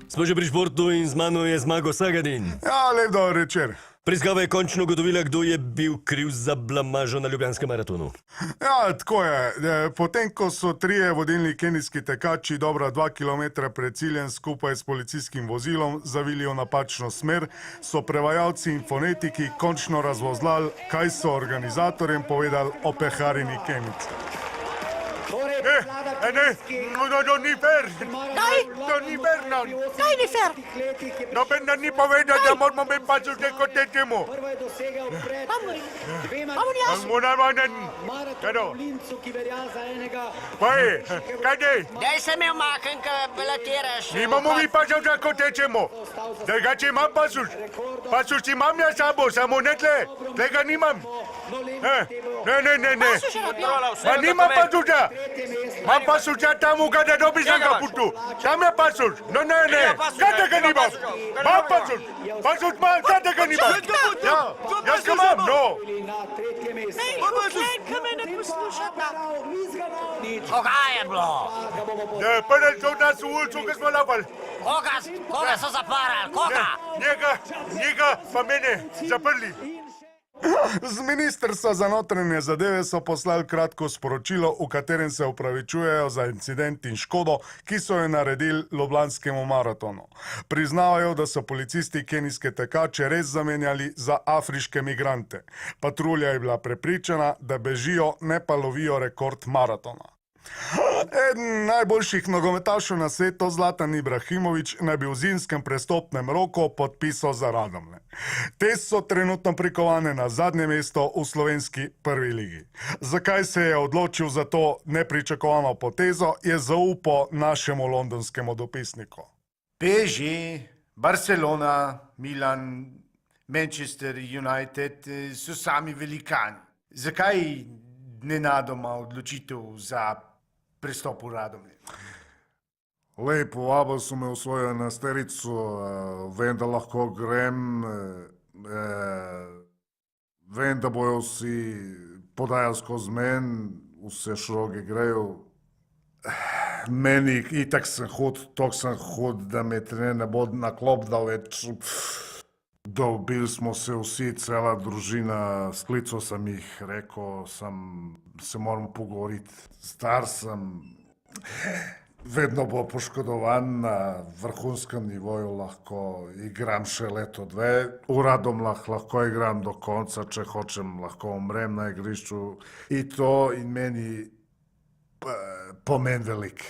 Smo že pri športu in z mano je Zmago Sagadin. Ja, lep dober večer. Preiskava je končno ugotovila, kdo je bil kriv za blamažo na Ljubljanskem maratonu. Ja, tako je. Potem, ko so trije vodilni kenijski tekači dobra 2 kilometra pred ciljem skupaj s policijskim vozilom zavili v napačno smer, so prevajalci in fonetiki končno razvozlali, kaj so organizatorjem povedali o peharini Kenici. To ni fer. Kaj? To ni fer, no. Kaj ni fer? Noben nam ni povedal, da moramo biti pač vse kot tečemo. Amor jaz. Kado? Kaj je? Kaj je? Daj se mi umaknem, ko balatiraš. Nimamo mi pač vse kot tečemo. Drugače imam pasuš. Pasuš imam ja sabo, samo ne tle. Tega nimam. Ne. Pa nimam pasuša. Mam pasuša tamo, kada dobi za kaputu. Tam je pasuš. Ne. Kada ga nimam. Mam pasuš. Pasuš mam, kada ga nimam. Ja, jaz ga imam, no. Ej, uklenka me ne poslušata. Kaj je bilo? Prvi so nas v ulicu, ko smo lapali. Koga so zaparali? Koga? Njega pa mene zaprli. Z Ministrstva za notranje zadeve so poslali kratko sporočilo, v katerem se opravičujejo za incident in škodo, ki so jo naredili Ljubljanskemu maratonu. Priznavajo, da so policisti kenijske tekače res zamenjali za afriške migrante. Patrulja je bila prepričana, da bežijo, ne pa lovijo rekord maratona. Eden najboljših nogometašev na svetu, Zlatan Ibrahimović, naj bi v zimskem prestopnem roku podpisal za Radomlje. Te so trenutno prikovane na zadnje mesto v slovenski prvi ligi. Zakaj se je odločil za to nepričakovano potezo, je zaupal našemu londonskemu dopisniku. PSG, Barcelona, Milan, Manchester United so sami velikani. Zakaj nenadoma odločitev za prestop v Radomlje? Lepo, vabil so me v svojo enajsterico, vem, da lahko grem, vem, da bojo vsi podajali skozi men, vse šroge grejo. Meni itak sem hod, da me trener ne bo na klop dal več. Dobili smo se vsi, cela družina, sklical sem jih, rekel sem, se moramo pogovoriti. Star sem, vedno bo poškodovan, na vrhunskem nivoju lahko igram še leto, dve. V Radomljah lahko igram do konca, če hočem, lahko umrem na igrišču. In to in meni pomen velik.